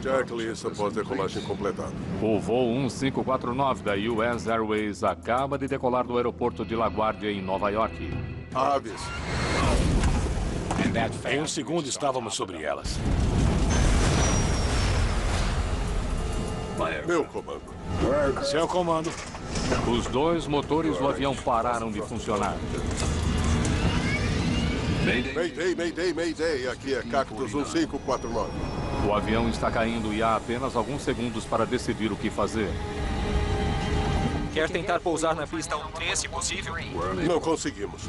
Checklist após decolagem completada. O voo 1549 da US Airways acaba de decolar do aeroporto de LaGuardia, em Nova York. Aves. Em um segundo estávamos sobre elas. Meu comando. Seu comando. Os dois motores do avião pararam de funcionar. Mayday. Aqui é Cactus 1549. O avião está caindo e há apenas alguns segundos para decidir o que fazer. Quer tentar pousar na pista 13, se possível? Não conseguimos.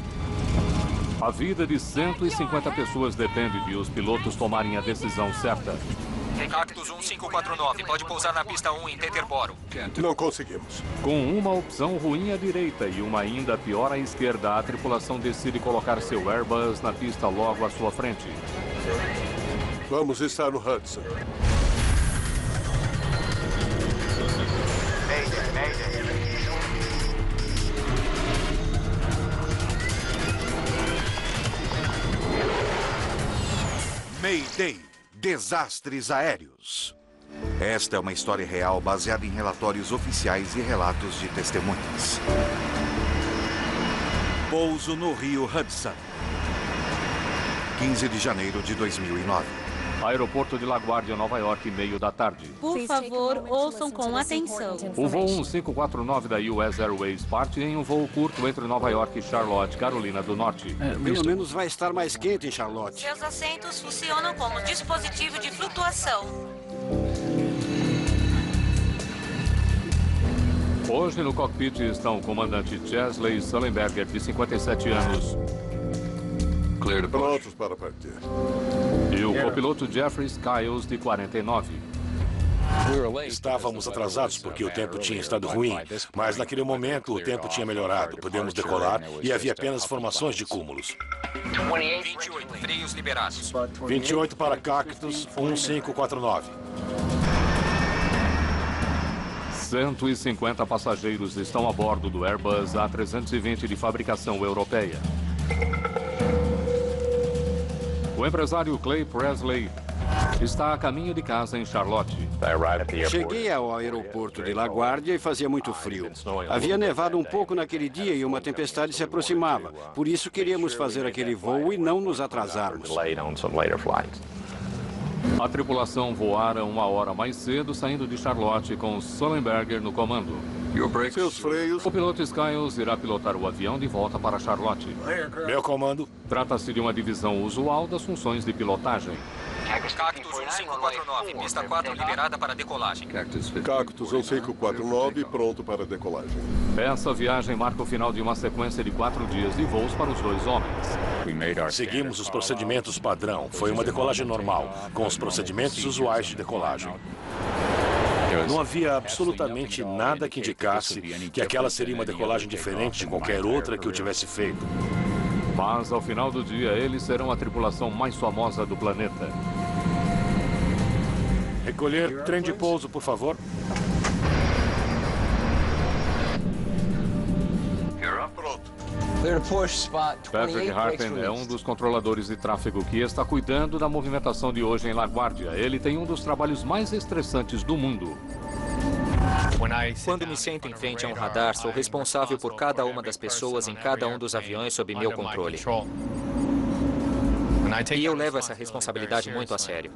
A vida de 150 pessoas depende de os pilotos tomarem a decisão certa. Cactus 1549, pode pousar na pista 1 em Teterboro. Não conseguimos. Com uma opção ruim à direita e uma ainda pior à esquerda, a tripulação decide colocar seu Airbus na pista logo à sua frente. Vamos estar no Hudson. Mayday. Desastres aéreos. Esta é uma história real baseada em relatórios oficiais e relatos de testemunhas. Pouso no Rio Hudson. 15 de janeiro de 2009. Aeroporto de LaGuardia, Nova York, meio da tarde. Por favor, ouçam com atenção. O voo 1549 da US Airways parte em um voo curto entre Nova York e Charlotte, Carolina do Norte. Pelo menos vai estar mais quente em Charlotte. Seus assentos funcionam como dispositivo de flutuação. Hoje no cockpit estão o comandante Chesley Sullenberger, de 57 anos. Prontos para partir. E o copiloto Jeffrey Skiles, de 49. Estávamos atrasados porque o tempo tinha estado ruim, mas naquele momento o tempo tinha melhorado. Podemos decolar e havia apenas formações de cúmulos. 28, freios liberados. 28 para Cactus 1549. 150 passageiros estão a bordo do Airbus A320 de fabricação europeia. O empresário Clay Presley está a caminho de casa em Charlotte. Cheguei ao aeroporto de LaGuardia e fazia muito frio. Havia nevado um pouco naquele dia e uma tempestade se aproximava. Por isso queríamos fazer aquele voo e não nos atrasarmos. A tripulação voara uma hora mais cedo, saindo de Charlotte com Sullenberger no comando. Seus freios. O piloto Skiles irá pilotar o avião de volta para Charlotte. Meu comando. Trata-se de uma divisão usual das funções de pilotagem. Cactus 1549, pista 4 liberada para decolagem. Cactus 1549, pronto para decolagem. Essa viagem marca o final de uma sequência de 4 dias de voos para os dois homens. Seguimos os procedimentos padrão. Foi uma decolagem normal, com os procedimentos usuais de decolagem. Não havia absolutamente nada que indicasse que aquela seria uma decolagem diferente de qualquer outra que eu tivesse feito. Mas, ao final do dia, eles serão a tripulação mais famosa do planeta. Recolher trem de pouso, por favor. Pronto. Patrick Harpen é um dos controladores de tráfego que está cuidando da movimentação de hoje em LaGuardia. Ele tem um dos trabalhos mais estressantes do mundo. Quando me sento em frente a um radar, sou responsável por cada uma das pessoas em cada um dos aviões sob meu controle. E eu levo essa responsabilidade muito a sério.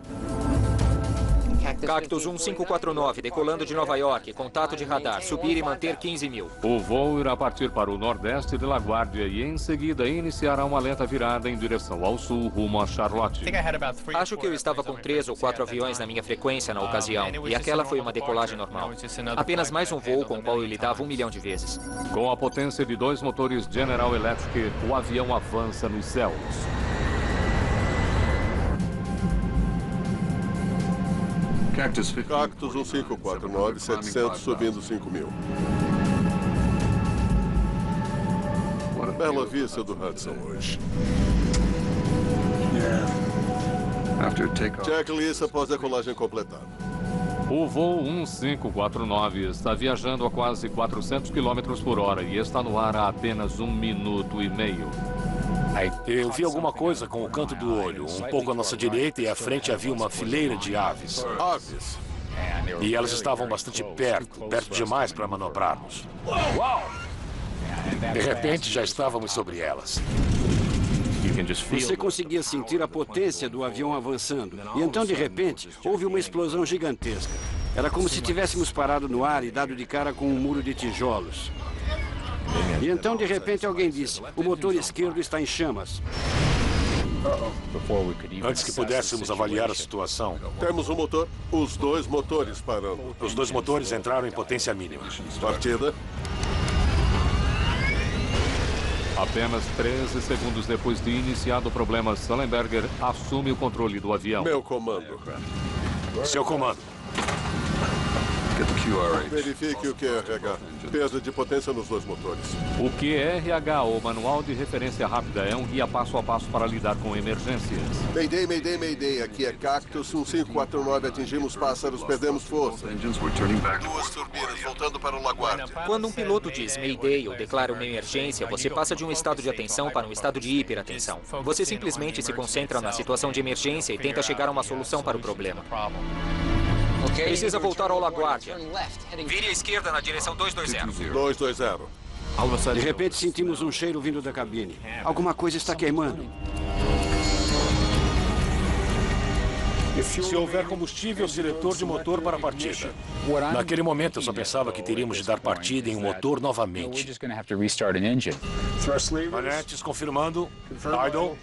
Cactus 1549, decolando de Nova York, contato de radar, subir e manter 15 mil. O voo irá partir para o nordeste de LaGuardia e em seguida iniciará uma lenta virada em direção ao sul, rumo a Charlotte. Acho que eu estava com 3 ou 4 aviões na minha frequência na ocasião, e aquela foi uma decolagem normal. Apenas mais um voo com o qual eu lidava 1 milhão de vezes. Com a potência de 2 motores General Electric, o avião avança nos céus. Cactus 1549, 700, subindo 5.000. Bela vista do Hudson hoje. Checklist após decolagem completada. O voo 1549 está viajando a quase 400 km por hora e está no ar há apenas 1 minuto e meio. Eu vi alguma coisa com o canto do olho. Um pouco à nossa direita e à frente havia uma fileira de aves. Aves. E elas estavam bastante perto demais para manobrarmos. De repente, já estávamos sobre elas. Você conseguia sentir a potência do avião avançando. E então, de repente, houve uma explosão gigantesca. Era como se tivéssemos parado no ar e dado de cara com um muro de tijolos. E então, de repente, alguém disse: o motor esquerdo está em chamas. Antes que pudéssemos avaliar a situação, Temos um motor, os dois motores parando. os dois motores entraram em potência mínima. Partida. Apenas 13 segundos depois de iniciado o problema, Sullenberger assume o controle do avião. Meu comando. Seu comando. Verifique o QRH. Perda de potência nos dois motores. O QRH, ou Manual de Referência Rápida, é um guia passo a passo para lidar com emergências. Mayday, Mayday, Mayday. Aqui é Cactus 1549. Atingimos pássaros, perdemos força. Duas turbinas voltando para o Laguardia. Quando um piloto diz Mayday ou declara uma emergência, você passa de um estado de atenção para um estado de hiperatenção. Você simplesmente se concentra na situação de emergência e tenta chegar a uma solução para o problema. Precisa voltar ao LaGuardia. Vire à esquerda na direção 220. 220. De repente, sentimos um cheiro vindo da cabine. Alguma coisa está queimando. Se houver combustível, seletor de motor para a partida. Naquele momento, eu só pensava que teríamos de dar partida em um motor novamente. Manetes confirmando. Idle.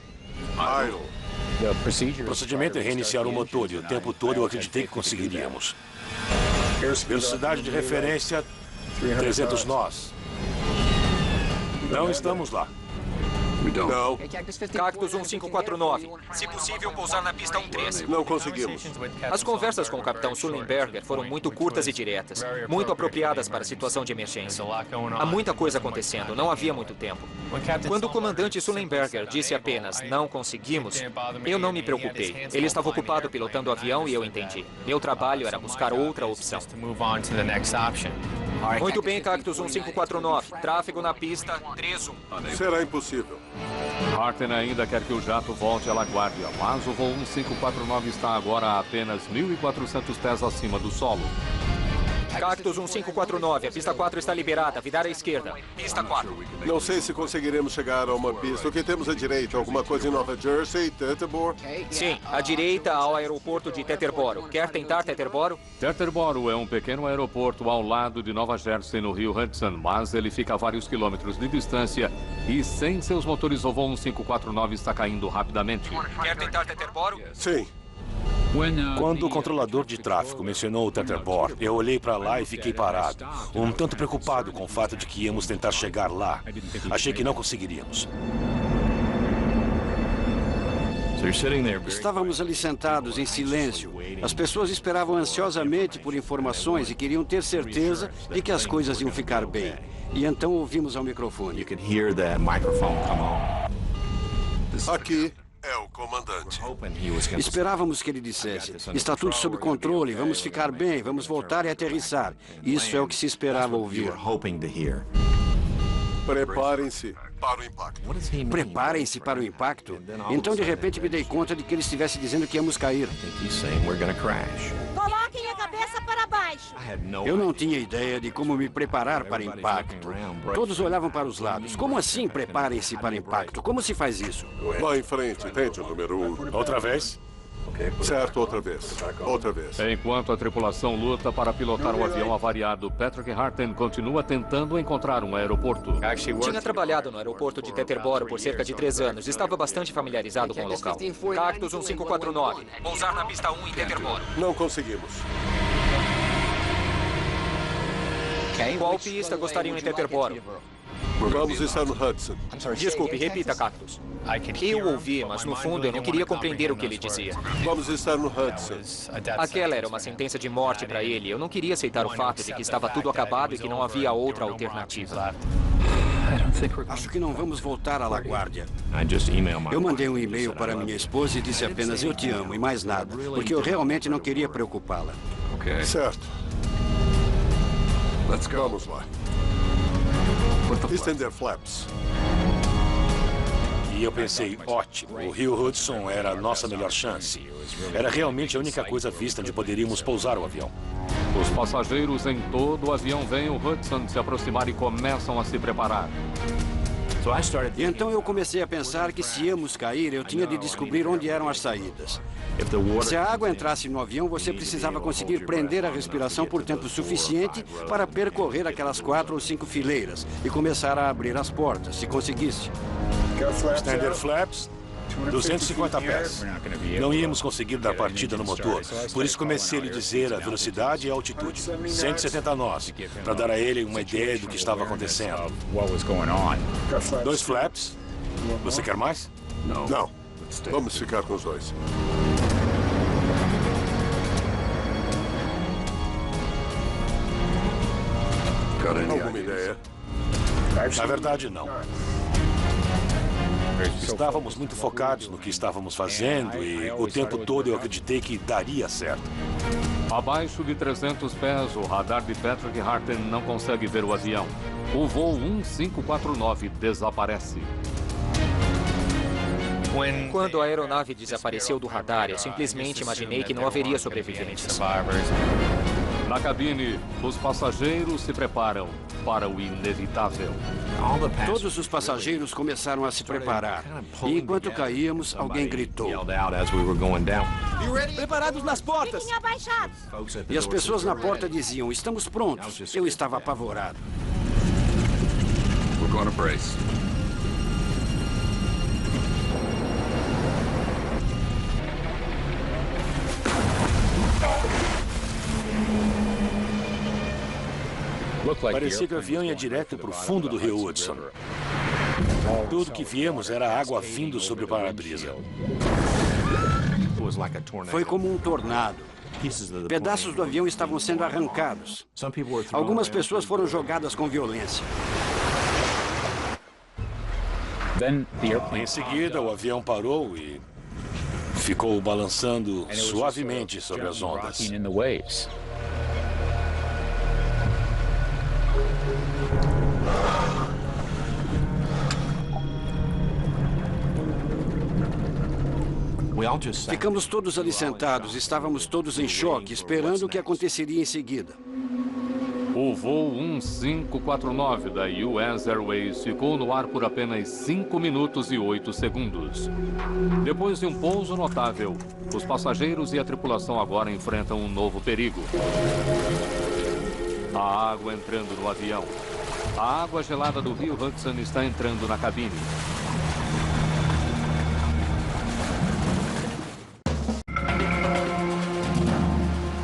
Idle. O procedimento é reiniciar o motor e o tempo todo eu acreditei que conseguiríamos. Velocidade de referência, 300 nós. Não estamos lá. Não, Cactus 1549. Se possível, pousar na pista 13. não conseguimos. As conversas com o capitão Sullenberger foram muito curtas e diretas, muito apropriadas para a situação de emergência. Há muita coisa acontecendo, não havia muito tempo. Quando o comandante Sullenberger disse apenas "não conseguimos", eu não me preocupei. Ele estava ocupado pilotando o avião e eu entendi. Meu trabalho era buscar outra opção. Muito bem, Cactus 1549. Tráfego na pista 31. Será impossível. Harten ainda quer que o jato volte à LaGuardia, mas o voo 1549 está agora a apenas 1.400 pés acima do solo. Cactus 1549, a pista 4 está liberada. Virar à esquerda. Pista 4. Não sei se conseguiremos chegar a uma pista. O que temos à direita? Alguma coisa em Nova Jersey, Teterboro? Sim, à direita ao aeroporto de Teterboro. Quer tentar Teterboro? Teterboro é um pequeno aeroporto ao lado de Nova Jersey, no rio Hudson, mas ele fica a vários quilômetros de distância e sem seus motores o voo 1549 está caindo rapidamente. Quer tentar Teterboro? Sim. Quando o controlador de tráfego mencionou o Teterboro, eu olhei para lá e fiquei parado, um tanto preocupado com o fato de que íamos tentar chegar lá. Achei que não conseguiríamos. Estávamos ali sentados em silêncio. As pessoas esperavam ansiosamente por informações e queriam ter certeza de que as coisas iam ficar bem. E então ouvimos ao microfone. Aqui é o comandante. Esperávamos que ele dissesse: está tudo sob controle, vamos ficar bem, vamos voltar e aterrissar. Isso é o que se esperava ouvir. Preparem-se para o impacto. Preparem-se para o impacto. Então, de repente, me dei conta de que ele estivesse dizendo que íamos cair. Coloquem a cabeça para baixo. Eu não tinha ideia de como me preparar para impacto. Todos olhavam para os lados. Como assim preparem-se para impacto? Como se faz isso? Vá em frente, tente o número 1. Outra vez? Certo, outra vez. Outra vez. Enquanto a tripulação luta para pilotar o avião avariado, Patrick Harten continua tentando encontrar um aeroporto. Tinha trabalhado no aeroporto de Teterboro por cerca de 3 anos. Estava bastante familiarizado com o local. Cactus 1549. Pousar na pista 1 em Teterboro. Não conseguimos. Qual pista gostariam em Teterboro? Vamos estar no Hudson. Desculpe, repita, Cactus. Eu ouvi, mas no fundo eu não queria compreender o que ele dizia. Vamos estar no Hudson. Aquela era uma sentença de morte para ele. Eu não queria aceitar o fato de que estava tudo acabado e que não havia outra alternativa. Acho que não vamos voltar à LaGuardia. Eu mandei um e-mail para minha esposa e disse apenas "eu te amo" e mais nada, porque eu realmente não queria preocupá-la. Certo. Vamos lá. Estender flaps. E eu pensei, ótimo, o rio Hudson era a nossa melhor chance. Era realmente a única coisa vista onde poderíamos pousar o avião. Os passageiros em todo o avião veem o Hudson se aproximar e começam a se preparar. E então eu comecei a pensar que se íamos cair, eu tinha de descobrir onde eram as saídas. Se a água entrasse no avião, você precisava conseguir prender a respiração por tempo suficiente para percorrer aquelas 4 ou 5 fileiras e começar a abrir as portas, se conseguisse. Standard flaps, 250 pés. Não íamos conseguir dar partida no motor, por isso comecei a lhe dizer a velocidade e a altitude. 170 nós, para dar a ele uma ideia do que estava acontecendo. 2 flaps. Você quer mais? Não. Vamos ficar com os 2. Alguma ideia? Na verdade, não. Estávamos muito focados no que estávamos fazendo e o tempo todo eu acreditei que daria certo. Abaixo de 300 pés, o radar de Patrick Harten não consegue ver o avião. O voo 1549 desaparece. Quando a aeronave desapareceu do radar, eu simplesmente imaginei que não haveria sobreviventes. Na cabine, os passageiros se preparam para o inevitável. Todos os passageiros começaram a se preparar. E enquanto caíamos, alguém gritou. Preparados nas portas! Fiquem abaixados! E as pessoas na porta diziam, estamos prontos. Eu estava apavorado. We're going to brace. Parecia que o avião ia direto para o fundo do rio Hudson. Tudo que víamos era água vindo sobre o para-brisa. Foi como um tornado. Pedaços do avião estavam sendo arrancados. Algumas pessoas foram jogadas com violência. Em seguida, o avião parou e ficou balançando suavemente sobre as ondas. Ficamos todos ali sentados, estávamos todos em choque, esperando o que aconteceria em seguida. O voo 1549 da US Airways ficou no ar por apenas 5 minutos e 8 segundos. Depois de um pouso notável, os passageiros e a tripulação agora enfrentam um novo perigo. A água entrando no avião. A água gelada do rio Hudson está entrando na cabine.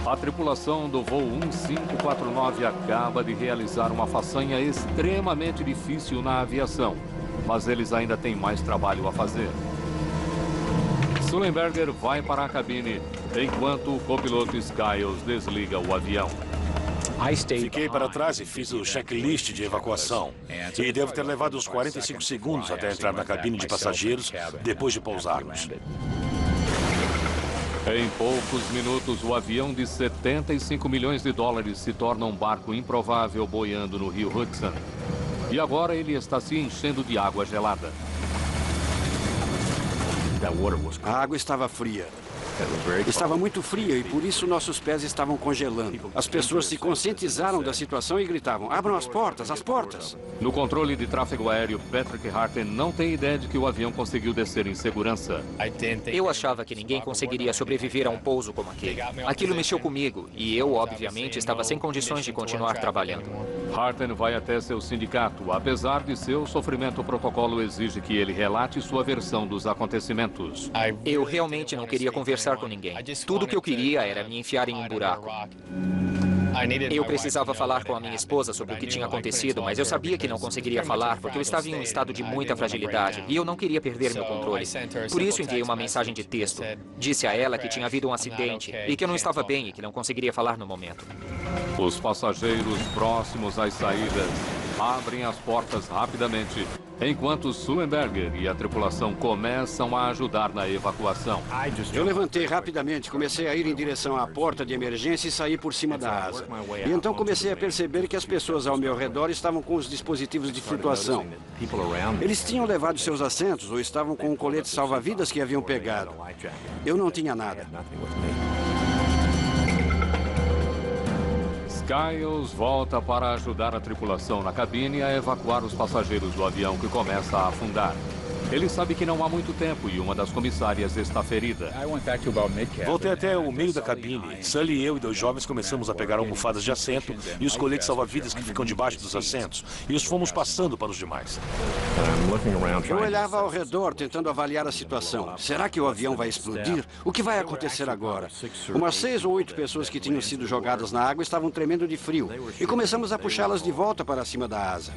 A tripulação do voo 1549 acaba de realizar uma façanha extremamente difícil na aviação, mas eles ainda têm mais trabalho a fazer. Sullenberger vai para a cabine, enquanto o copiloto Skiles desliga o avião. Fiquei para trás e fiz o checklist de evacuação. E devo ter levado uns 45 segundos até entrar na cabine de passageiros depois de pousarmos. Em poucos minutos, o avião de 75 milhões de dólares se torna um barco improvável boiando no rio Hudson. E agora ele está se enchendo de água gelada. A água estava fria. Estava muito fria e por isso nossos pés estavam congelando. As pessoas se conscientizaram da situação e gritavam, abram as portas, as portas. No controle de tráfego aéreo, Patrick Harten não tem ideia de que o avião conseguiu descer em segurança. Eu achava que ninguém conseguiria sobreviver a um pouso como aquele. Aquilo mexeu comigo e eu, obviamente, estava sem condições de continuar trabalhando. Harten vai até seu sindicato. Apesar de seu sofrimento, o protocolo exige que ele relate sua versão dos acontecimentos. Eu realmente não queria conversar com ninguém. Tudo que eu queria era me enfiar em um buraco. Eu precisava falar com a minha esposa sobre o que tinha acontecido, mas eu sabia que não conseguiria falar porque eu estava em um estado de muita fragilidade e eu não queria perder meu controle. Por isso enviei uma mensagem de texto. Disse a ela que tinha havido um acidente e que eu não estava bem e que não conseguiria falar no momento. Os passageiros próximos às saídas abrem as portas rapidamente, enquanto Sullenberger e a tripulação começam a ajudar na evacuação. Eu levantei rapidamente, comecei a ir em direção à porta de emergência e saí por cima da asa. E então comecei a perceber que as pessoas ao meu redor estavam com os dispositivos de flutuação. Eles tinham levado seus assentos ou estavam com o colete salva-vidas que haviam pegado. Eu não tinha nada. Skiles volta para ajudar a tripulação na cabine a evacuar os passageiros do avião que começa a afundar. Ele sabe que não há muito tempo e uma das comissárias está ferida. Voltei até o meio da cabine. Sully, eu e 2 jovens começamos a pegar almofadas de assento e os coletes salva-vidas que ficam debaixo dos assentos. E os fomos passando para os demais. Eu olhava ao redor tentando avaliar a situação. Será que o avião vai explodir? O que vai acontecer agora? Umas 6 ou 8 pessoas que tinham sido jogadas na água estavam tremendo de frio. E começamos a puxá-las de volta para cima da asa.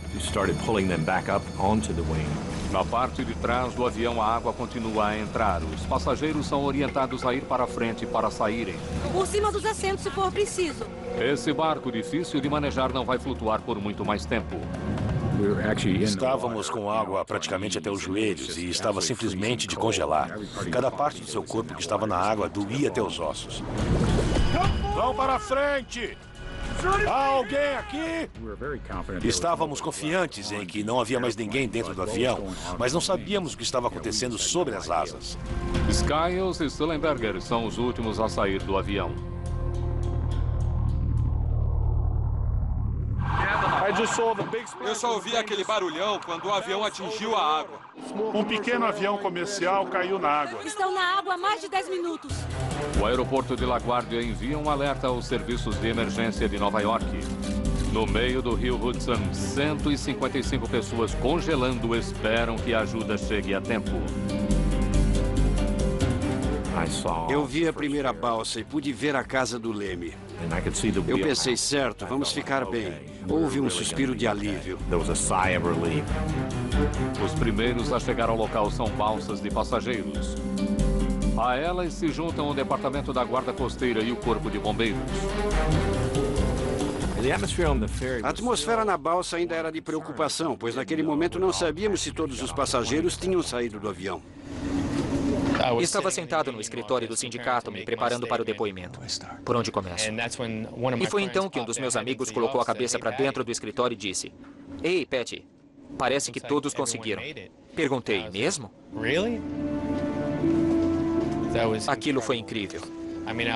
Na parte de trás do avião, a água continua a entrar. Os passageiros são orientados a ir para a frente para saírem. Por cima dos assentos, se for preciso. Esse barco difícil de manejar não vai flutuar por muito mais tempo. Estávamos com água praticamente até os joelhos e estava simplesmente de congelar. Cada parte do seu corpo que estava na água doía até os ossos. Vão para a frente! Há alguém aqui? Estávamos confiantes em que não havia mais ninguém dentro do avião, mas não sabíamos o que estava acontecendo sobre as asas. Skiles e Sullenberger são os últimos a sair do avião. Eu só ouvi aquele barulhão quando o avião atingiu a água. Um pequeno avião comercial caiu na água. Estão na água há mais de 10 minutos. O aeroporto de LaGuardia envia um alerta aos serviços de emergência de Nova York. No meio do rio Hudson, 155 pessoas congelando esperam que a ajuda chegue a tempo. Eu vi a primeira balsa e pude ver a casa do leme. Eu pensei, certo, vamos ficar bem. Houve um suspiro de alívio. Os primeiros a chegar ao local são balsas de passageiros. A elas se juntam o Departamento da Guarda Costeira e o Corpo de Bombeiros. A atmosfera na balsa ainda era de preocupação, pois naquele momento não sabíamos se todos os passageiros tinham saído do avião. Estava sentado no escritório do sindicato, me preparando para o depoimento. Por onde começo? E foi então que um dos meus amigos colocou a cabeça para dentro do escritório e disse: "Ei, Patty, parece que todos conseguiram." Perguntei: "Mesmo?" Aquilo foi incrível.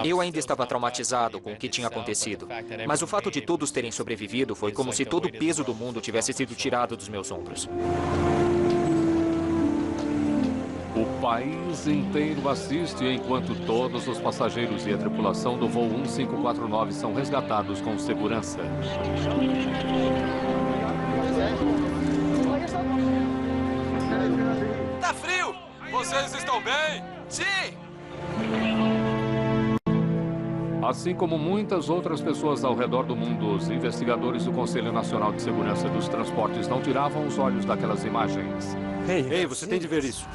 Eu ainda estava traumatizado com o que tinha acontecido, mas o fato de todos terem sobrevivido foi como se todo o peso do mundo tivesse sido tirado dos meus ombros. O país inteiro assiste enquanto todos os passageiros e a tripulação do voo 1549 são resgatados com segurança. Tá frio! Vocês estão bem? Sim! Assim como muitas outras pessoas ao redor do mundo, os investigadores do Conselho Nacional de Segurança dos Transportes não tiravam os olhos daquelas imagens. Ei, você tem de ver isso.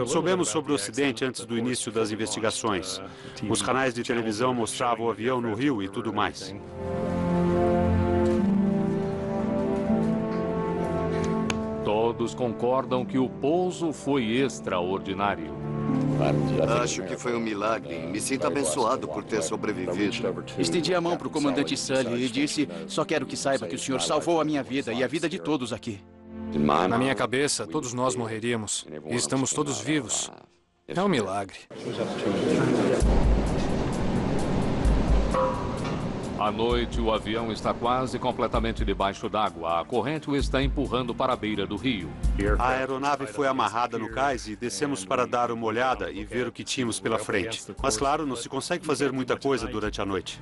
Soubemos sobre o acidente antes do início das investigações. Os canais de televisão mostravam o avião no rio e tudo mais. Todos concordam que o pouso foi extraordinário. Acho que foi um milagre. Me sinto abençoado por ter sobrevivido. Estendi a mão para o comandante Sully e disse: "Só quero que saiba que o senhor salvou a minha vida e a vida de todos aqui." Na minha cabeça, todos nós morreríamos. E estamos todos vivos. É um milagre. À noite, o avião está quase completamente debaixo d'água. A corrente o está empurrando para a beira do rio. A aeronave foi amarrada no cais e descemos para dar uma olhada e ver o que tínhamos pela frente. Mas, claro, não se consegue fazer muita coisa durante a noite.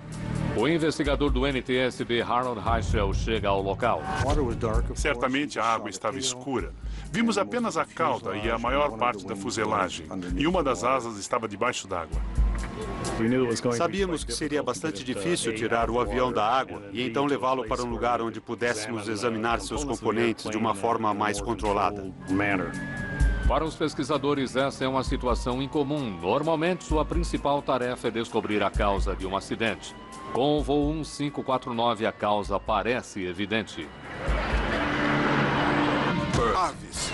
O investigador do NTSB, Harold Heischel, chega ao local. Certamente a água estava escura. Vimos apenas a cauda e a maior parte da fuselagem. E uma das asas estava debaixo d'água. Sabíamos que seria bastante difícil tirar o avião da água e então levá-lo para um lugar onde pudéssemos examinar seus componentes de uma forma mais controlada. Para os pesquisadores, essa é uma situação incomum. Normalmente, sua principal tarefa é descobrir a causa de um acidente. Com o voo 1549, a causa parece evidente. Aves.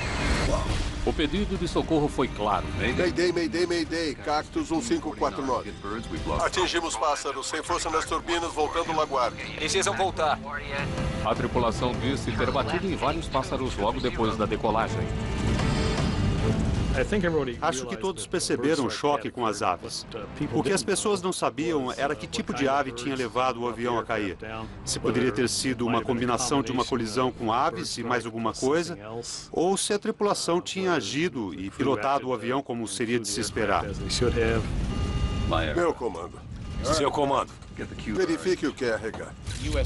O pedido de socorro foi claro. Mayday, Mayday, Mayday. Cactus 1549. Atingimos pássaros, sem força nas turbinas, voltando Laguardia. Precisam voltar. A tripulação disse ter batido em vários pássaros logo depois da decolagem. Acho que todos perceberam o choque com as aves. O que as pessoas não sabiam era que tipo de ave tinha levado o avião a cair. Se poderia ter sido uma combinação de uma colisão com aves e mais alguma coisa, ou se a tripulação tinha agido e pilotado o avião como seria de se esperar. Meu comando. Seu comando. Verifique o que é RH.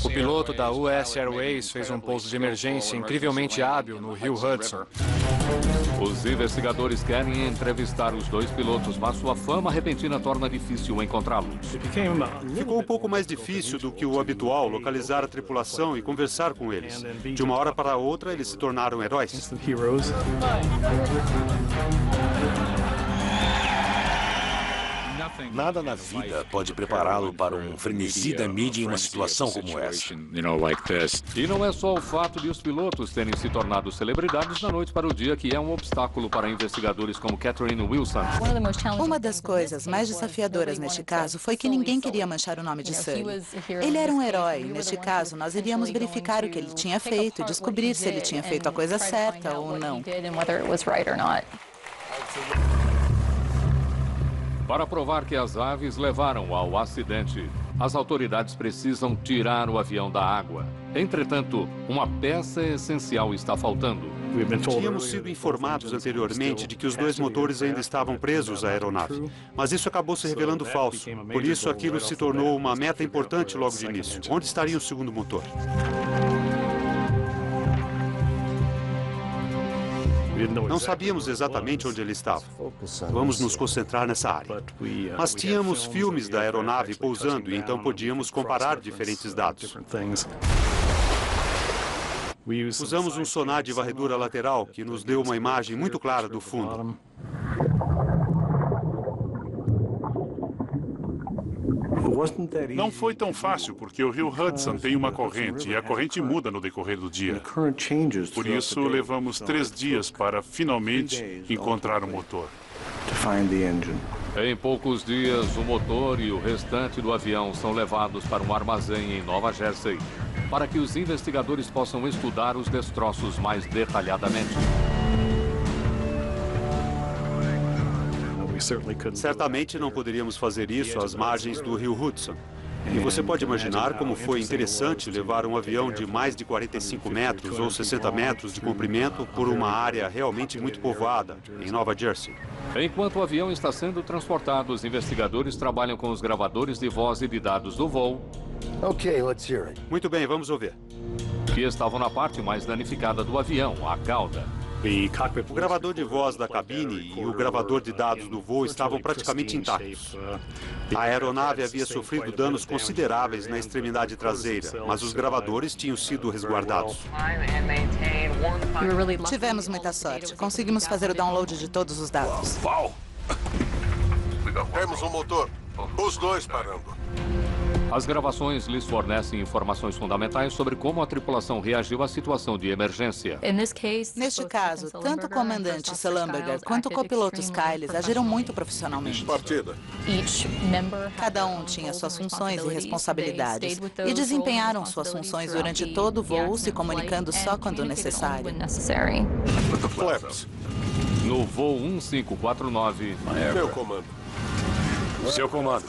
O piloto da US Airways fez um pouso de emergência incrivelmente hábil no rio Hudson. Os investigadores querem entrevistar os dois pilotos, mas sua fama repentina torna difícil encontrá-los. Ficou um pouco mais difícil do que o habitual localizar a tripulação e conversar com eles. De uma hora para outra, eles se tornaram heróis. Nada na vida pode prepará-lo para um frenesi da mídia em uma situação como essa. E não é só o fato de os pilotos terem se tornado celebridades da noite para o dia que é um obstáculo para investigadores como Catherine Wilson. Uma das coisas mais desafiadoras neste caso foi que ninguém queria manchar o nome de Sully. Ele era um herói. Neste caso, nós iríamos verificar o que ele tinha feito e descobrir se ele tinha feito a coisa certa ou não. Para provar que as aves levaram ao acidente, as autoridades precisam tirar o avião da água. Entretanto, uma peça essencial está faltando. Tínhamos sido informados anteriormente de que os dois motores ainda estavam presos à aeronave, mas isso acabou se revelando falso. Por isso, aquilo se tornou uma meta importante logo de início. Onde estaria o segundo motor? Não sabíamos exatamente onde ele estava. Vamos nos concentrar nessa área. Mas tínhamos filmes da aeronave pousando e então podíamos comparar diferentes dados. Usamos um sonar de varredura lateral que nos deu uma imagem muito clara do fundo. Não foi tão fácil, porque o rio Hudson tem uma corrente e a corrente muda no decorrer do dia. Por isso, levamos 3 dias para finalmente encontrar o motor. Em poucos dias, o motor e o restante do avião são levados para um armazém em Nova Jersey, para que os investigadores possam estudar os destroços mais detalhadamente. Certamente não poderíamos fazer isso às margens do rio Hudson. E você pode imaginar como foi interessante levar um avião de mais de 45 metros ou 60 metros de comprimento por uma área realmente muito povoada, em Nova Jersey. Enquanto o avião está sendo transportado, os investigadores trabalham com os gravadores de voz e de dados do voo. Muito bem, vamos ouvir. Que estavam na parte mais danificada do avião, a cauda. O gravador de voz da cabine e o gravador de dados do voo estavam praticamente intactos. A aeronave havia sofrido danos consideráveis na extremidade traseira, mas os gravadores tinham sido resguardados. Tivemos muita sorte. Conseguimos fazer o download de todos os dados. Temos um motor. Os dois parando. As gravações lhes fornecem informações fundamentais sobre como a tripulação reagiu à situação de emergência. Neste caso, tanto o comandante Sullenberger quanto o copiloto Skiles agiram muito profissionalmente. Partida. Cada um tinha suas funções e responsabilidades e desempenharam suas funções durante todo o voo, se comunicando só quando necessário. Flaps. No voo 1549... Meu comando. Seu comando.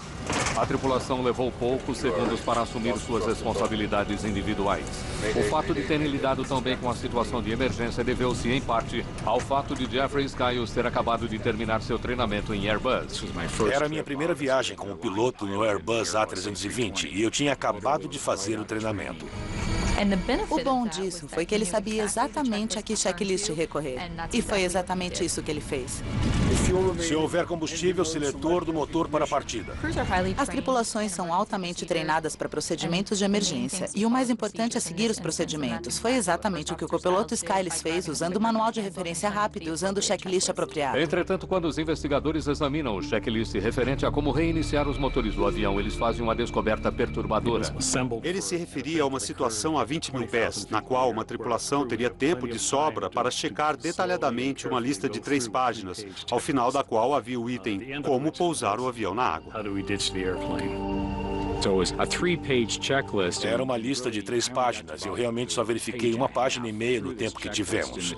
A tripulação levou poucos segundos para assumir suas responsabilidades individuais. O fato de terem lidado tão bem com a situação de emergência deveu-se, em parte, ao fato de Jeffrey Skiles ter acabado de terminar seu treinamento em Airbus. Era a minha primeira viagem como piloto no Airbus A320 e eu tinha acabado de fazer o treinamento. O bom disso foi que ele sabia exatamente a que checklist recorrer. E foi exatamente isso que ele fez. Se houver combustível, seletor do motor para a partida. As tripulações são altamente treinadas para procedimentos de emergência. E o mais importante é seguir os procedimentos. Foi exatamente o que o copiloto Skiles fez, usando o manual de referência rápido e usando o checklist apropriado. Entretanto, quando os investigadores examinam o checklist referente a como reiniciar os motores do avião, eles fazem uma descoberta perturbadora. Ele se referia a uma situação à 20 mil pés, na qual uma tripulação teria tempo de sobra para checar detalhadamente uma lista de 3 páginas, ao final da qual havia o item Como pousar o avião na água. Era uma lista de 3 páginas e eu realmente só verifiquei 1,5 páginas no tempo que tivemos.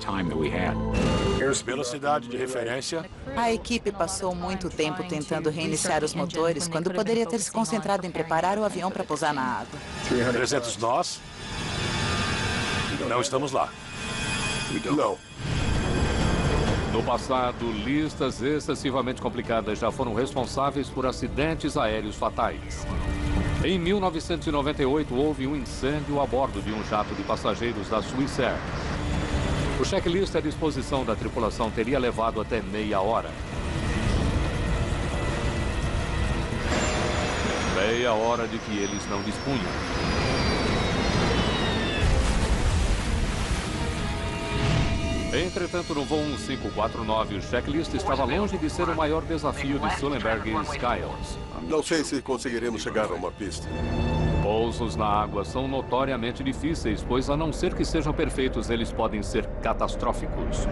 Velocidade de referência. A equipe passou muito tempo tentando reiniciar os motores, quando poderia ter se concentrado em preparar o avião para pousar na água. 300 nós. Não estamos lá. Não. No passado, listas excessivamente complicadas já foram responsáveis por acidentes aéreos fatais. Em 1998, houve um incêndio a bordo de um jato de passageiros da Swissair. O checklist à disposição da tripulação teria levado até meia hora. Meia hora de que eles não dispunham. Entretanto, no voo 1549, o checklist estava longe de ser o maior desafio de Sullenberger e Skiles. Não sei se conseguiremos chegar a uma pista. Pousos na água são notoriamente difíceis, pois a não ser que sejam perfeitos, eles podem ser catastróficos.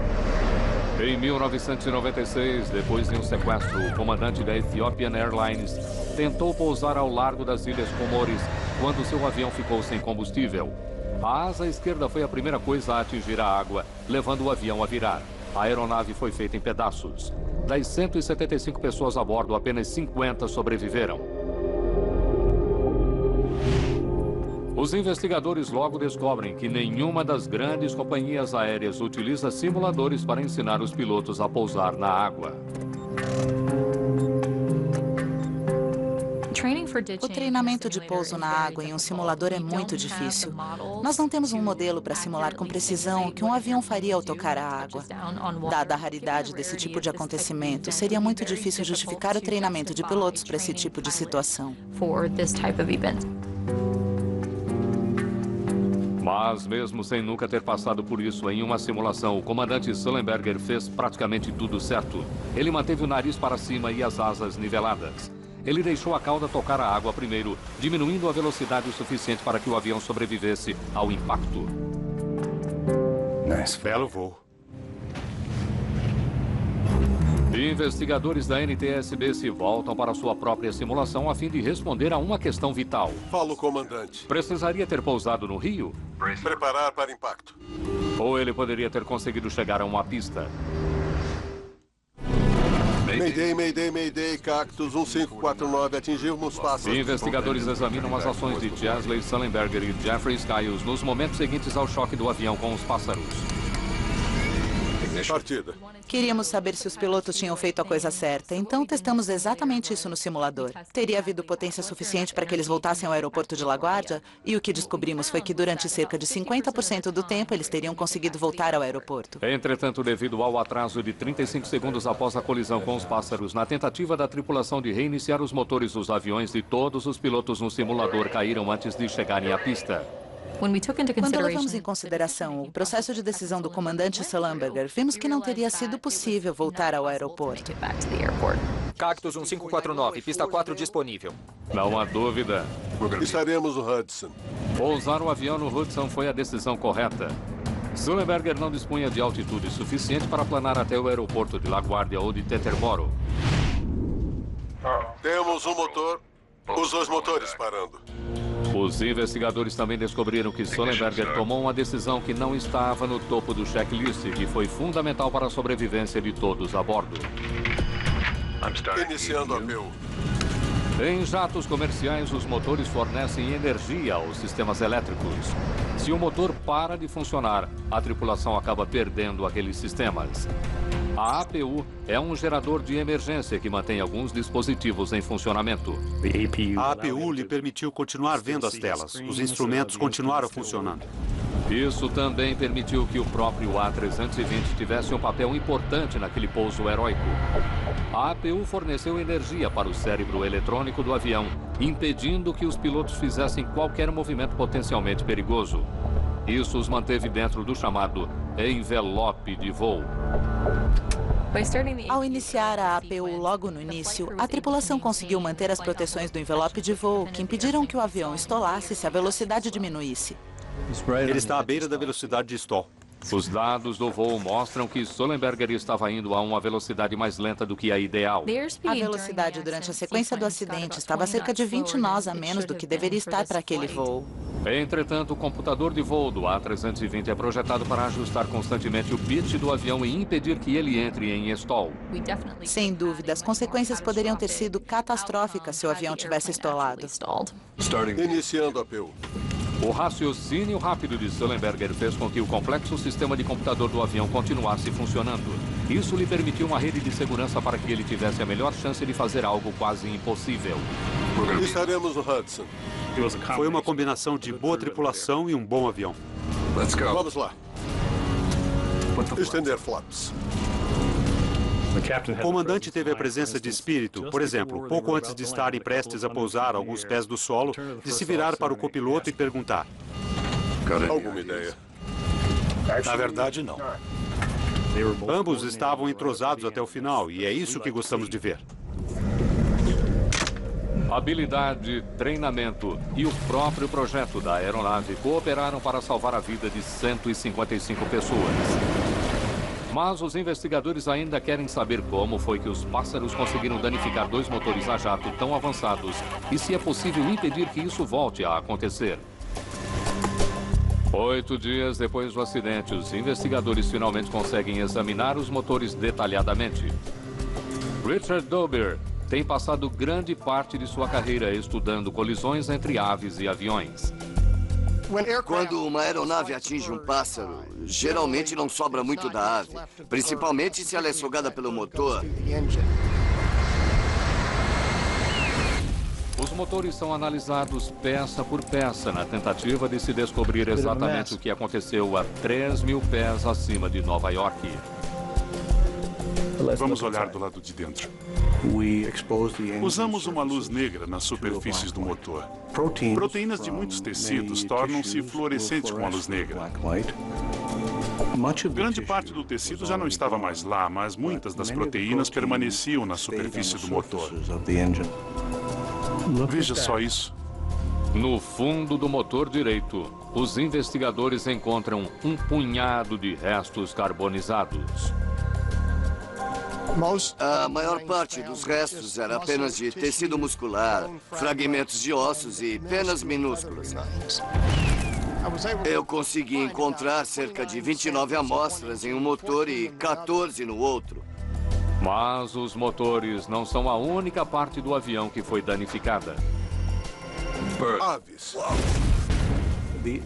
Em 1996, depois de um sequestro, o comandante da Ethiopian Airlines tentou pousar ao largo das Ilhas Comores quando seu avião ficou sem combustível. A asa esquerda foi a primeira coisa a atingir a água, levando o avião a virar. A aeronave foi feita em pedaços. Das 175 pessoas a bordo, apenas 50 sobreviveram. Os investigadores logo descobrem que nenhuma das grandes companhias aéreas utiliza simuladores para ensinar os pilotos a pousar na água. O treinamento de pouso na água em um simulador é muito difícil. Nós não temos um modelo para simular com precisão o que um avião faria ao tocar a água. Dada a raridade desse tipo de acontecimento, seria muito difícil justificar o treinamento de pilotos para esse tipo de situação. Mas mesmo sem nunca ter passado por isso em uma simulação, o comandante Sullenberger fez praticamente tudo certo. Ele manteve o nariz para cima e as asas niveladas. Ele deixou a cauda tocar a água primeiro, diminuindo a velocidade o suficiente para que o avião sobrevivesse ao impacto. Belo voo. Investigadores da NTSB se voltam para sua própria simulação a fim de responder a uma questão vital. Fala o comandante. Precisaria ter pousado no Rio? Preparar para impacto. Ou ele poderia ter conseguido chegar a uma pista? Mayday, Mayday, Mayday, Cactus 1549, atingimos pássaros. Investigadores examinam as ações de Chesley Sullenberger e Jeffrey Skiles nos momentos seguintes ao choque do avião com os pássaros. Partida. Queríamos saber se os pilotos tinham feito a coisa certa, então testamos exatamente isso no simulador. Teria havido potência suficiente para que eles voltassem ao aeroporto de LaGuardia? E o que descobrimos foi que durante cerca de 50% do tempo eles teriam conseguido voltar ao aeroporto. Entretanto, devido ao atraso de 35 segundos após a colisão com os pássaros, na tentativa da tripulação de reiniciar os motores dos aviões de todos os pilotos no simulador caíram antes de chegarem à pista. Quando levamos em consideração o processo de decisão do comandante Sullenberger, vimos que não teria sido possível voltar ao aeroporto. Cactus 1549, pista 4 disponível. Não há dúvida. Estaremos no Hudson. Pousar o avião no Hudson foi a decisão correta. Sullenberger não dispunha de altitude suficiente para planar até o aeroporto de LaGuardia ou de Teterboro. Temos um motor, os 2 motores parando. Os investigadores também descobriram que Sullenberger tomou uma decisão que não estava no topo do checklist e que foi fundamental para a sobrevivência de todos a bordo. Iniciando a APU. Em jatos comerciais, os motores fornecem energia aos sistemas elétricos. Se o motor para de funcionar, a tripulação acaba perdendo aqueles sistemas. A APU é um gerador de emergência que mantém alguns dispositivos em funcionamento. A APU lhe permitiu continuar vendo as telas. Os instrumentos continuaram funcionando. Isso também permitiu que o próprio A320 tivesse um papel importante naquele pouso heróico. A APU forneceu energia para o cérebro eletrônico do avião, impedindo que os pilotos fizessem qualquer movimento potencialmente perigoso. Isso os manteve dentro do chamado envelope de voo. Ao iniciar a APU logo no início, a tripulação conseguiu manter as proteções do envelope de voo, que impediram que o avião estolasse se a velocidade diminuísse. Ele está à beira da velocidade de stall. Os dados do voo mostram que Sullenberger estava indo a uma velocidade mais lenta do que a ideal. A velocidade durante a sequência do acidente estava cerca de 20 nós a menos do que deveria estar para aquele voo. Entretanto, o computador de voo do A320 é projetado para ajustar constantemente o pitch do avião e impedir que ele entre em stall. Sem dúvida, as consequências poderiam ter sido catastróficas se o avião tivesse estolado. Iniciando a PU. O raciocínio rápido de Sullenberger fez com que o complexo sistema de computador do avião continuasse funcionando. Isso lhe permitiu uma rede de segurança para que ele tivesse a melhor chance de fazer algo quase impossível. Estaremos no Hudson. Foi uma combinação de boa tripulação e um bom avião. Vamos lá. Estender flaps. O comandante teve a presença de espírito, por exemplo, pouco antes de estarem prestes a pousar alguns pés do solo, de se virar para o copiloto e perguntar: Alguma ideia? Na verdade, não. Ambos estavam entrosados até o final, e é isso que gostamos de ver. Habilidade, treinamento e o próprio projeto da aeronave cooperaram para salvar a vida de 155 pessoas. Mas os investigadores ainda querem saber como foi que os pássaros conseguiram danificar 2 motores a jato tão avançados e se é possível impedir que isso volte a acontecer. 8 dias depois do acidente, os investigadores finalmente conseguem examinar os motores detalhadamente. Richard Dober tem passado grande parte de sua carreira estudando colisões entre aves e aviões. Quando uma aeronave atinge um pássaro, geralmente não sobra muito da ave, principalmente se ela é sugada pelo motor. Os motores são analisados peça por peça na tentativa de se descobrir exatamente o que aconteceu a 3.000 pés acima de Nova York. Vamos olhar do lado de dentro. Usamos uma luz negra nas superfícies do motor. Proteínas de muitos tecidos tornam-se fluorescentes com a luz negra. Grande parte do tecido já não estava mais lá, mas muitas das proteínas permaneciam na superfície do motor. Veja só isso. No fundo do motor direito, os investigadores encontram um punhado de restos carbonizados. A maior parte dos restos era apenas de tecido muscular, fragmentos de ossos e penas minúsculas. Eu consegui encontrar cerca de 29 amostras em um motor e 14 no outro. Mas os motores não são a única parte do avião que foi danificada. Aves.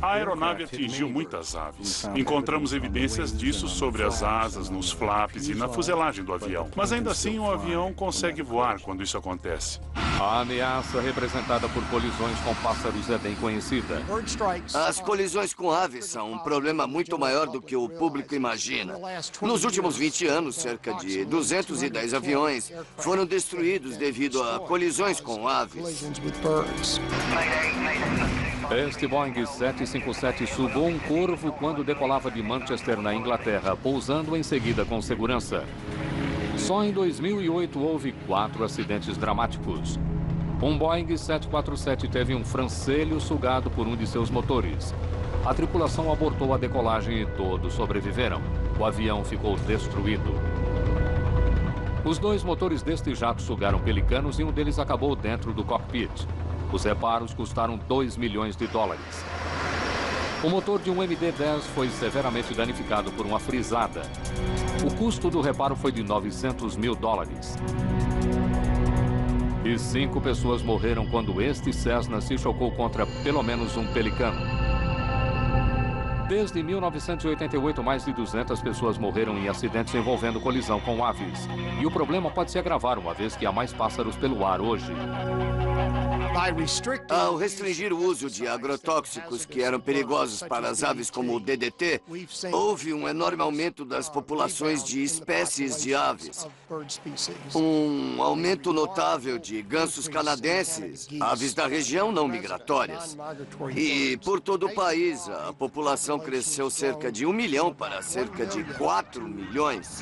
A aeronave atingiu muitas aves. Encontramos evidências disso sobre as asas, nos flaps e na fuselagem do avião. Mas ainda assim, o avião consegue voar quando isso acontece. A ameaça representada por colisões com pássaros é bem conhecida. As colisões com aves são um problema muito maior do que o público imagina. Nos últimos 20 anos, cerca de 210 aviões foram destruídos devido a colisões com aves. Este Boeing 757 sugou um corvo quando decolava de Manchester, na Inglaterra, pousando em seguida com segurança. Só em 2008 houve 4 acidentes dramáticos. Um Boeing 747 teve um francelho sugado por um de seus motores. A tripulação abortou a decolagem e todos sobreviveram. O avião ficou destruído. Os 2 motores deste jato sugaram pelicanos e um deles acabou dentro do cockpit. Os reparos custaram $2 milhões. O motor de um MD-10 foi severamente danificado por uma frisada. O custo do reparo foi de $900 mil. E 5 pessoas morreram quando este Cessna se chocou contra pelo menos um pelicano. Desde 1988, mais de 200 pessoas morreram em acidentes envolvendo colisão com aves. E o problema pode se agravar, uma vez que há mais pássaros pelo ar hoje. Ao restringir o uso de agrotóxicos que eram perigosos para as aves como o DDT, houve um enorme aumento das populações de espécies de aves. Um aumento notável de gansos canadenses, aves da região não migratórias. E por todo o país, a população cresceu cerca de 1 milhão para cerca de 4 milhões.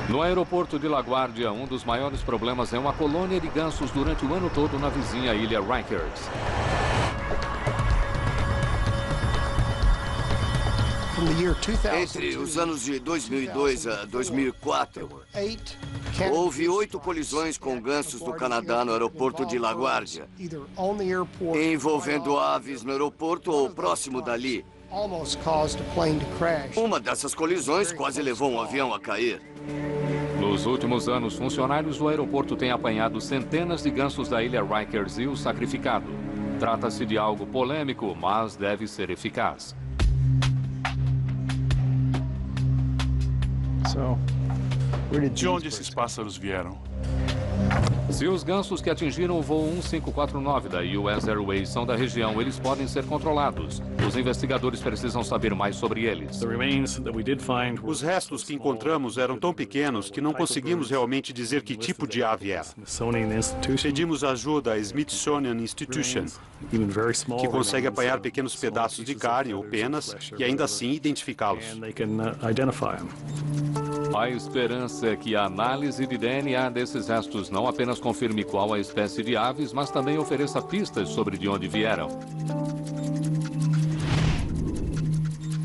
No aeroporto de LaGuardia, um dos maiores problemas é uma colônia de gansos durante o ano todo na vizinha ilha Rikers. Entre os anos de 2002 a 2004, houve 8 colisões com gansos do Canadá no aeroporto de LaGuardia, envolvendo aves no aeroporto ou próximo dali. Uma dessas colisões quase levou um avião a cair. Nos últimos anos, funcionários do aeroporto têm apanhado centenas de gansos da ilha Rikers e os sacrificado. Trata-se de algo polêmico, mas deve ser eficaz. De onde esses pássaros vieram? Se os gansos que atingiram o voo 1549 da US Airways são da região, eles podem ser controlados. Os investigadores precisam saber mais sobre eles. Os restos que encontramos eram tão pequenos que não conseguimos realmente dizer que tipo de ave era. Pedimos ajuda à Smithsonian Institution, que consegue apanhar pequenos pedaços de carne ou penas e ainda assim identificá-los. A esperança é que a análise de DNA desses restos não apenas confirme qual a espécie de aves, mas também ofereça pistas sobre de onde vieram.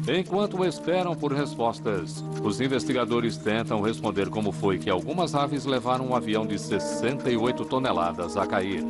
Enquanto esperam por respostas, os investigadores tentam responder como foi que algumas aves levaram um avião de 68 toneladas a cair.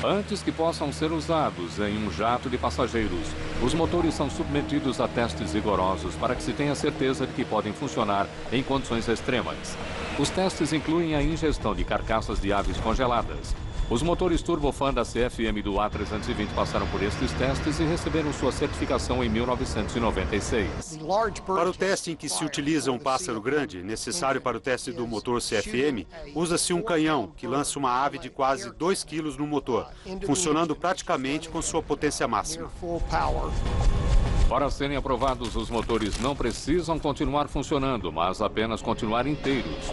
Antes que possam ser usados em um jato de passageiros, os motores são submetidos a testes rigorosos para que se tenha certeza de que podem funcionar em condições extremas. Os testes incluem a ingestão de carcaças de aves congeladas. Os motores turbofan da CFM do A320 passaram por estes testes e receberam sua certificação em 1996. Para o teste em que se utiliza um pássaro grande, necessário para o teste do motor CFM, usa-se um canhão que lança uma ave de quase 2 kg no motor, funcionando praticamente com sua potência máxima. Para serem aprovados, os motores não precisam continuar funcionando, mas apenas continuar inteiros.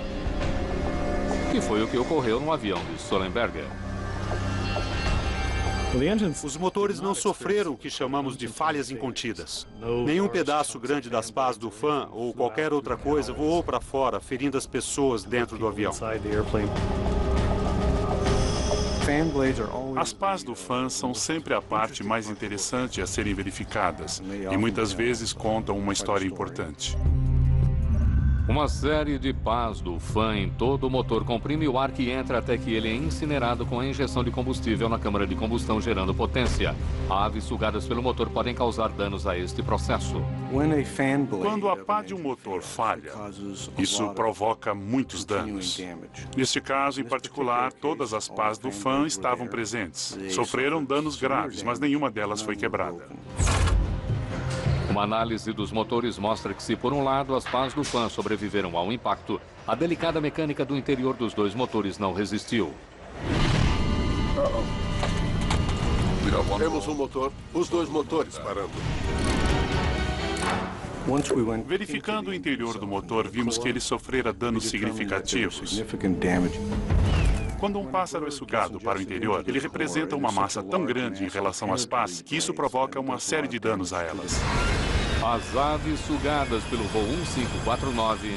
Que foi o que ocorreu no avião de Sullenberger. Os motores não sofreram o que chamamos de falhas incontidas. Nenhum pedaço grande das pás do fã ou qualquer outra coisa voou para fora, ferindo as pessoas dentro do avião. As pás do fã são sempre a parte mais interessante a serem verificadas e muitas vezes contam uma história importante. Uma série de pás do fã em todo o motor comprime o ar que entra até que ele é incinerado com a injeção de combustível na câmara de combustão, gerando potência. Aves sugadas pelo motor podem causar danos a este processo. Quando a pá de um motor falha, isso provoca muitos danos. Neste caso, em particular, todas as pás do fã estavam presentes. Sofreram danos graves, mas nenhuma delas foi quebrada. Uma análise dos motores mostra que se, por um lado, as pás do fã sobreviveram ao impacto, a delicada mecânica do interior dos dois motores não resistiu. Temos um motor, os dois motores parando. Verificando o interior do motor, vimos que ele sofrera danos significativos. Quando um pássaro é sugado para o interior, ele representa uma massa tão grande em relação às pás que isso provoca uma série de danos a elas. As aves sugadas pelo voo 1549...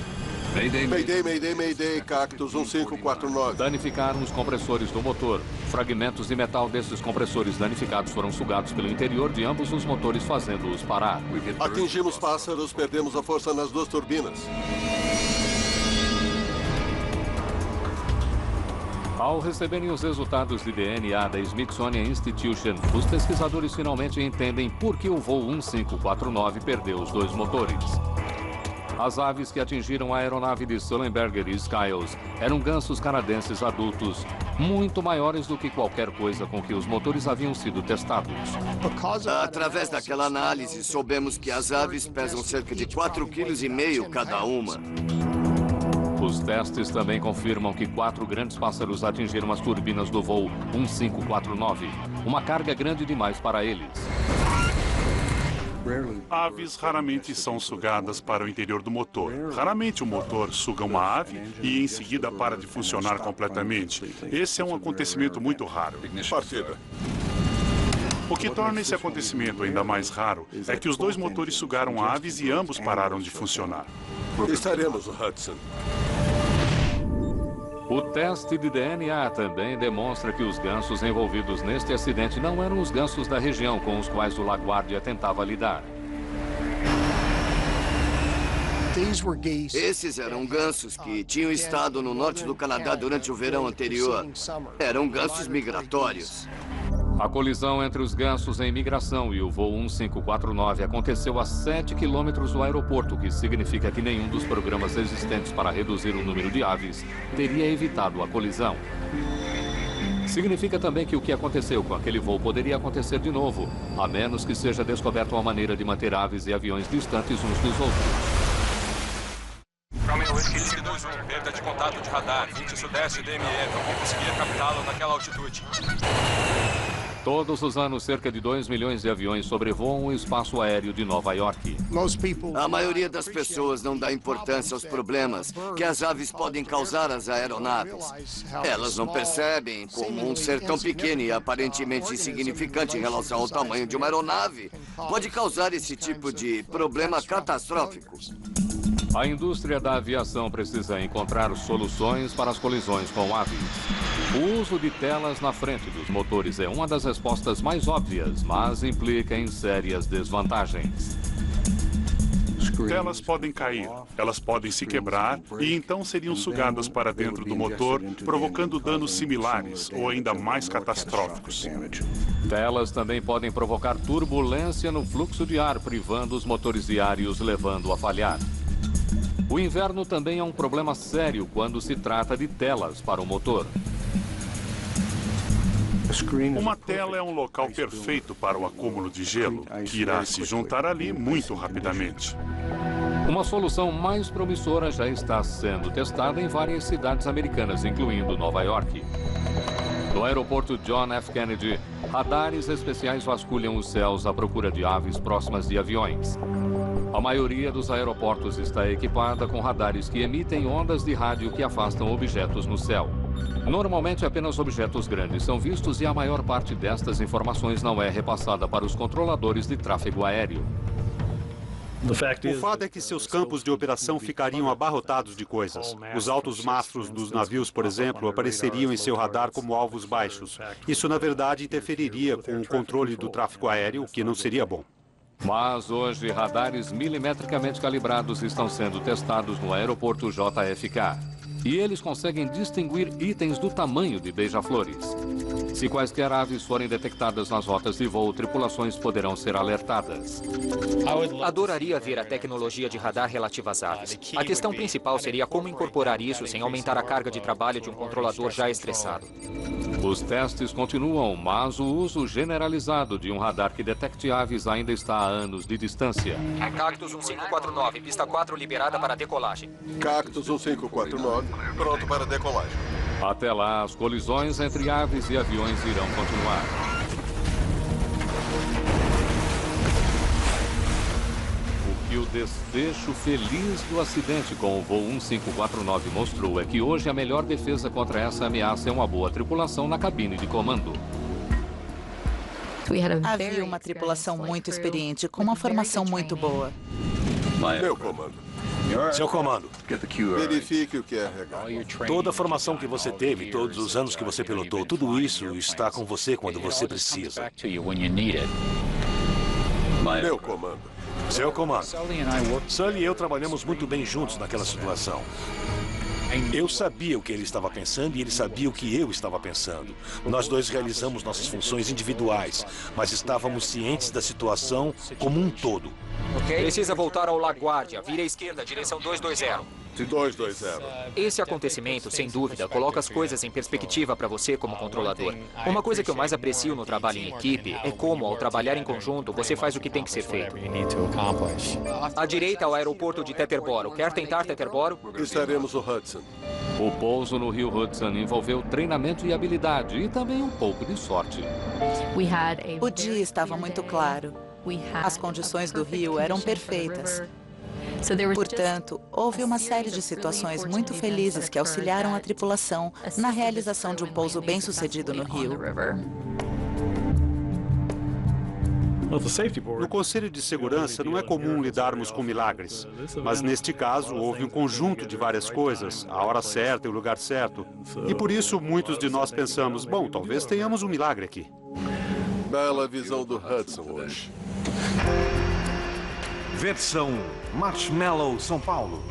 Mayday, Cactus 1549. Danificaram os compressores do motor. Fragmentos de metal desses compressores danificados foram sugados pelo interior de ambos os motores, fazendo-os parar. Atingimos pássaros, perdemos a força nas duas turbinas. Ao receberem os resultados de DNA da Smithsonian Institution, os pesquisadores finalmente entendem por que o voo 1549 perdeu os dois motores. As aves que atingiram a aeronave de Sullenberger e Skiles eram gansos canadenses adultos, muito maiores do que qualquer coisa com que os motores haviam sido testados. Através daquela análise, soubemos que as aves pesam cerca de 4,5 kg cada uma. Os testes também confirmam que 4 grandes pássaros atingiram as turbinas do voo 1549, uma carga grande demais para eles. Aves raramente são sugadas para o interior do motor. Raramente o motor suga uma ave e em seguida para de funcionar completamente. Esse é um acontecimento muito raro. Partida. O que torna esse acontecimento ainda mais raro é que os dois motores sugaram aves e ambos pararam de funcionar. Estaremos, Hudson. O teste de DNA também demonstra que os gansos envolvidos neste acidente não eram os gansos da região com os quais o LaGuardia tentava lidar. Esses eram gansos que tinham estado no norte do Canadá durante o verão anterior. Eram gansos migratórios. A colisão entre os gansos em migração e o voo 1549 aconteceu a 7 quilômetros do aeroporto, que significa que nenhum dos programas existentes para reduzir o número de aves teria evitado a colisão. Significa também que o que aconteceu com aquele voo poderia acontecer de novo, a menos que seja descoberta uma maneira de manter aves e aviões distantes uns dos outros. Romeo Whiskey 21, perda de contato de radar, 20 sudeste DME, não conseguia captá-lo naquela altitude. Todos os anos, cerca de 2 milhões de aviões sobrevoam o espaço aéreo de Nova York. A maioria das pessoas não dá importância aos problemas que as aves podem causar às aeronaves. Elas não percebem como um ser tão pequeno e aparentemente insignificante em relação ao tamanho de uma aeronave pode causar esse tipo de problema catastrófico. A indústria da aviação precisa encontrar soluções para as colisões com aves. O uso de telas na frente dos motores é uma das respostas mais óbvias, mas implica em sérias desvantagens. Telas podem cair, elas podem se quebrar e então seriam sugadas para dentro do motor, provocando danos similares ou ainda mais catastróficos. Telas também podem provocar turbulência no fluxo de ar, privando os motores diários, levando a falhar. O inverno também é um problema sério quando se trata de telas para o motor. Uma tela é um local perfeito para o acúmulo de gelo, que irá se juntar ali muito rapidamente. Uma solução mais promissora já está sendo testada em várias cidades americanas, incluindo Nova York. No aeroporto John F. Kennedy, radares especiais vasculham os céus à procura de aves próximas de aviões. A maioria dos aeroportos está equipada com radares que emitem ondas de rádio que afastam objetos no céu. Normalmente, apenas objetos grandes são vistos e a maior parte destas informações não é repassada para os controladores de tráfego aéreo. O fato é que seus campos de operação ficariam abarrotados de coisas. Os altos mastros dos navios, por exemplo, apareceriam em seu radar como alvos baixos. Isso, na verdade, interferiria com o controle do tráfego aéreo, o que não seria bom. Mas hoje, radares milimetricamente calibrados estão sendo testados no aeroporto JFK. E eles conseguem distinguir itens do tamanho de beija-flores. Se quaisquer aves forem detectadas nas rotas de voo, tripulações poderão ser alertadas. Adoraria ver a tecnologia de radar relativa às aves. A questão principal seria como incorporar isso sem aumentar a carga de trabalho de um controlador já estressado. Os testes continuam, mas o uso generalizado de um radar que detecte aves ainda está a anos de distância. Cactus 1549, pista 4 liberada para decolagem. Cactus 1549, pronto para decolagem. Até lá, as colisões entre aves e aviões irão continuar. O que o desfecho feliz do acidente com o voo 1549 mostrou é que hoje a melhor defesa contra essa ameaça é uma boa tripulação na cabine de comando. Havia uma tripulação muito experiente, com uma formação muito boa. Meu comando. Seu comando. Verifique o que é RH. Toda a formação que você teve, todos os anos que você pilotou, tudo isso está com você quando você precisa. Meu comando. Seu comando. Sully e eu trabalhamos muito bem juntos naquela situação. Eu sabia o que ele estava pensando e ele sabia o que eu estava pensando. Nós dois realizamos nossas funções individuais, mas estávamos cientes da situação como um todo. Precisa voltar ao LaGuardia. Vire à esquerda, direção 220. 220. Esse acontecimento, sem dúvida, coloca as coisas em perspectiva para você como controlador. Uma coisa que eu mais aprecio no trabalho em equipe é como, ao trabalhar em conjunto, você faz o que tem que ser feito. À direita, ao aeroporto de Teterboro. Quer tentar Teterboro? Estaremos no Hudson. O pouso no rio Hudson envolveu treinamento e habilidade e também um pouco de sorte. O dia estava muito claro. As condições do rio eram perfeitas. Portanto, houve uma série de situações muito felizes que auxiliaram a tripulação na realização de um pouso bem-sucedido no rio. No Conselho de Segurança não é comum lidarmos com milagres, mas neste caso houve um conjunto de várias coisas, a hora certa e o lugar certo. E por isso muitos de nós pensamos, bom, talvez tenhamos um milagre aqui. Bela visão do Hudson hoje. Versão Marshmallow, São Paulo.